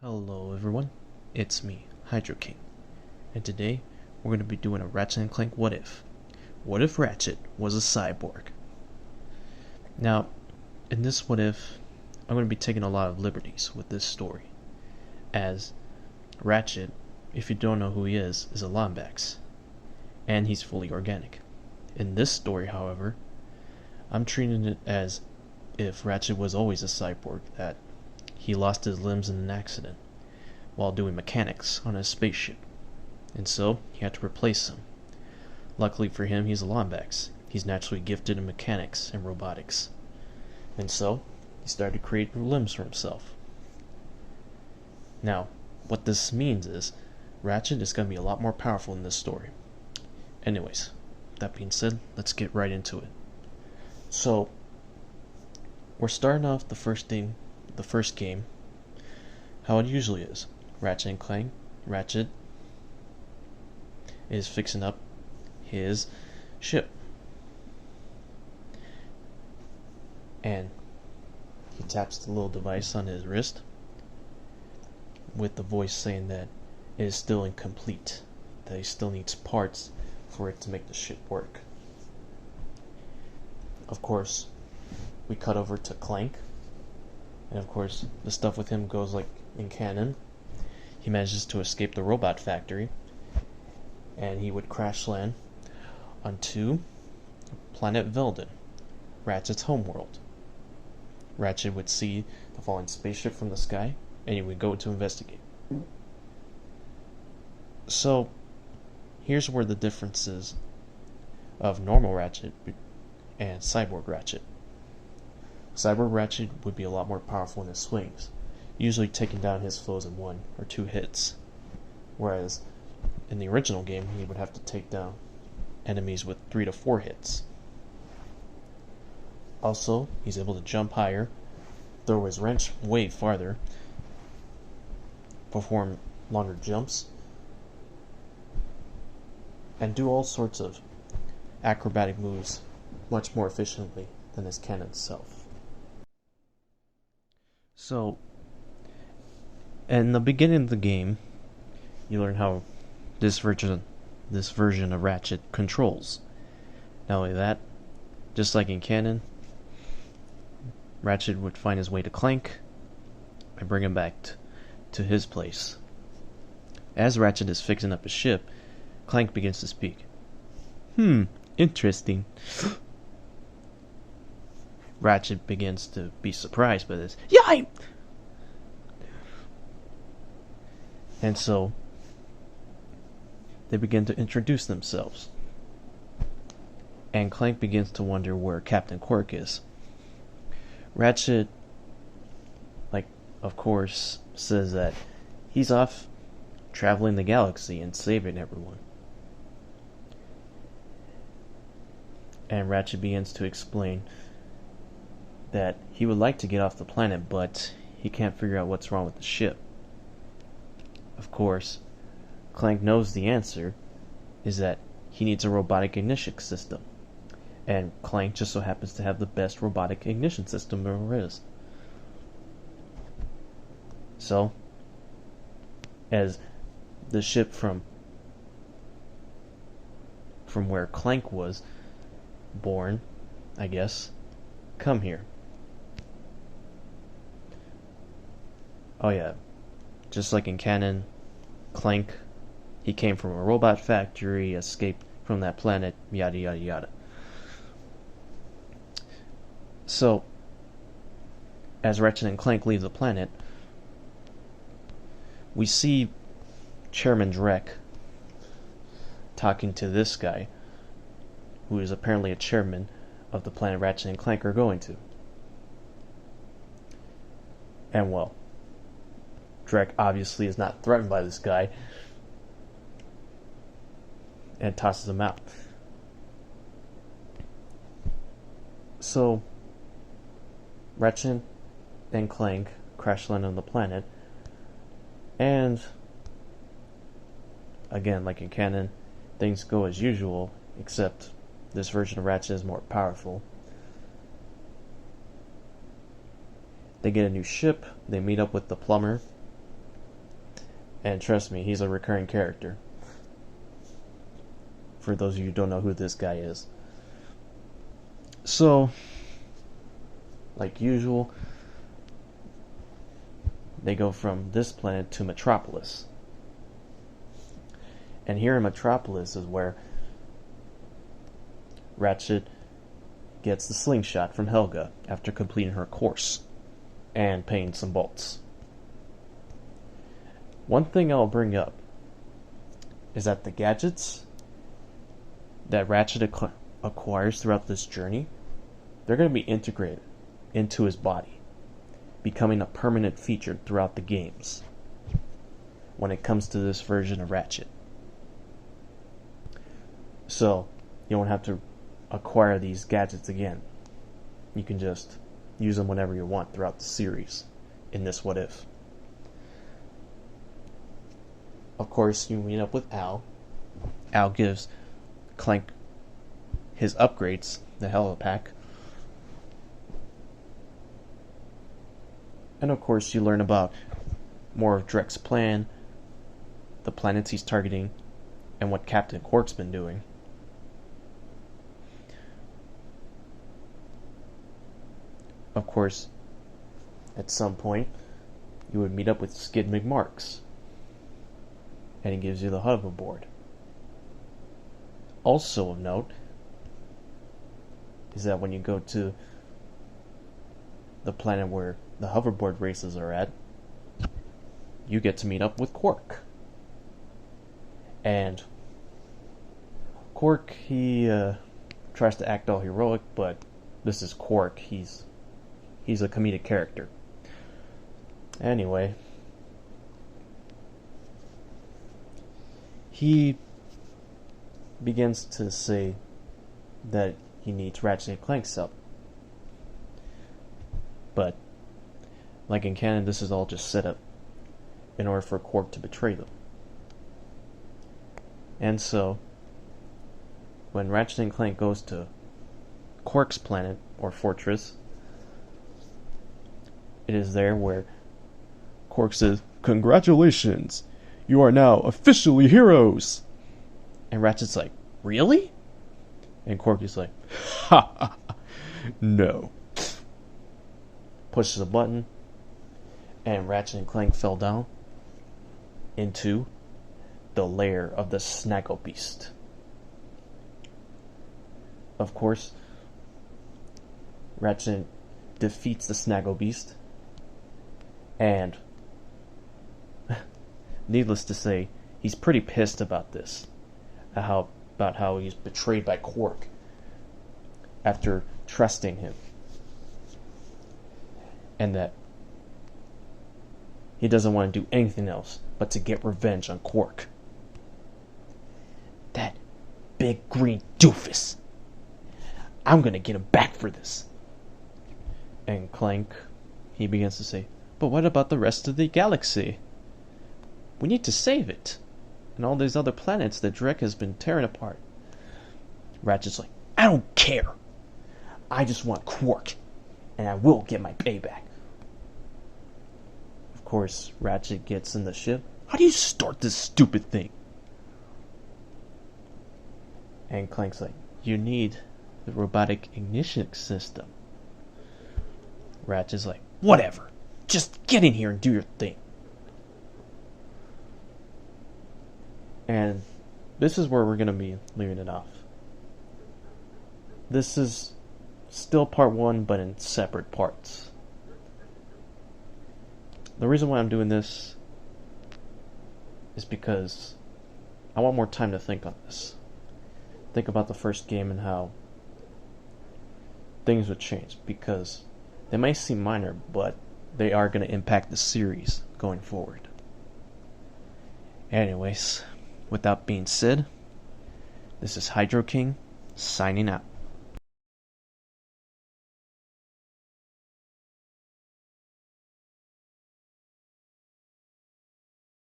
Hello everyone, it's me, Hydro King, and today we're going to be doing a Ratchet & Clank What If. What if Ratchet was a cyborg? Now, in this What If, I'm going to be taking a lot of liberties with this story, as Ratchet, if you don't know who he is a Lombax, and he's fully organic. In this story, however, I'm treating it as if Ratchet was always a cyborg, that he lost his limbs in an accident while doing mechanics on his spaceship, and so he had to replace them. Luckily for him, he's a Lombax. He's naturally gifted in mechanics and robotics, and so he started creating limbs for himself. Now, what this means is Ratchet is going to be a lot more powerful in this story. Anyways, that being said, let's get right into it. So, we're starting off the first game, how it usually is. Ratchet and Clank. Ratchet is fixing up his ship, and he taps the little device on his wrist with the voice saying that it is still incomplete, that he still needs parts for it to make the ship work. Of course, we cut over to Clank, and of course the stuff with him goes like in canon. He manages to escape the robot factory, and he would crash land onto planet Velden, Ratchet's homeworld. Ratchet would see the falling spaceship from the sky, and he would go to investigate. So, here's where the differences of normal Ratchet and Cyborg Ratchet. Cyborg Ratchet would be a lot more powerful in his swings, usually taking down his foes in 1 or 2 hits, whereas in the original game he would have to take down enemies with 3 to 4 hits. Also, he's able to jump higher, throw his wrench way farther, perform longer jumps, and do all sorts of acrobatic moves much more efficiently than his cannon self. So, in the beginning of the game, you learn how this version of Ratchet controls. Not only that, just like in canon, Ratchet would find his way to Clank and bring him back to his place. As Ratchet is fixing up his ship, Clank begins to speak. Interesting. Ratchet begins to be surprised by this. Yeah, And so, they begin to introduce themselves. And Clank begins to wonder where Captain Quirk is. Ratchet, of course, says that he's off traveling the galaxy and saving everyone. And Ratchet begins to explain that he would like to get off the planet, but he can't figure out what's wrong with the ship. Of course, Clank knows the answer is that he needs a robotic ignition system, and Clank just so happens to have the best robotic ignition system there is. So, as the ship from where Clank was born, I guess, come here. Oh yeah, just like in canon, Clank, he came from a robot factory, escaped from that planet, yada yada yada. So, as Ratchet and Clank leave the planet, we see Chairman Drek talking to this guy, who is apparently a chairman of the planet Ratchet and Clank are going to. And well, Drek obviously is not threatened by this guy and tosses him out. So, Ratchet and Clank crash land on the planet, and again, like in canon, things go as usual, except this version of Ratchet is more powerful. They get a new ship, they meet up with the plumber, And trust me, he's a recurring character. For those of you who don't know who this guy is. So, like usual, they go from this planet to Metropolis. And here in Metropolis is where Ratchet gets the slingshot from Helga after completing her course and paying some bolts. One thing I'll bring up is that the gadgets that Ratchet acquires throughout this journey, they're going to be integrated into his body, becoming a permanent feature throughout the games when it comes to this version of Ratchet. So, you won't have to acquire these gadgets again. You can just use them whenever you want throughout the series in this What If. Of course, you meet up with Al. Al gives Clank his upgrades, the Hella Pack. And of course, you learn about more of Drek's plan, the planets he's targeting, and what Captain Quark's been doing. Of course, at some point, you would meet up with Skid McMarks, and he gives you the hoverboard. Also of note is that when you go to the planet where the hoverboard races are at, you get to meet up with Quark. And Quark, he tries to act all heroic, but this is Quark. He's a comedic character. Anyway, he begins to say that he needs Ratchet and Clank's help. But, like in canon, this is all just set up in order for Quark to betray them. And so, when Ratchet and Clank goes to Quark's planet, or fortress, it is there where Quark says, "Congratulations, you are now officially heroes!" And Ratchet's like, "Really?" And Quark is like, "Ha ha, no." Pushes a button, and Ratchet and Clank fell down into the lair of the Snaggle Beast. Of course, Ratchet defeats the Snaggle Beast, and needless to say, he's pretty pissed about this. About how he's betrayed by Quark after trusting him. And that he doesn't want to do anything else but to get revenge on Quark. That big green doofus. I'm gonna get him back for this. And Clank, he begins to say, "But what about the rest of the galaxy? We need to save it. And all these other planets that Drek has been tearing apart." Ratchet's like, "I don't care. I just want Quark, and I will get my payback." Of course, Ratchet gets in the ship. "How do you start this stupid thing?" And Clank's like, "You need the robotic ignition system." Ratchet's like, "Whatever. Just get in here and do your thing." And this is where we're going to be leaving it off. This is still part 1, but in separate parts. The reason why I'm doing this is because I want more time to think on this. Think about the first game and how things would change, because they may seem minor, but they are going to impact the series going forward. Anyways, with that being said, this is Hydro King signing out.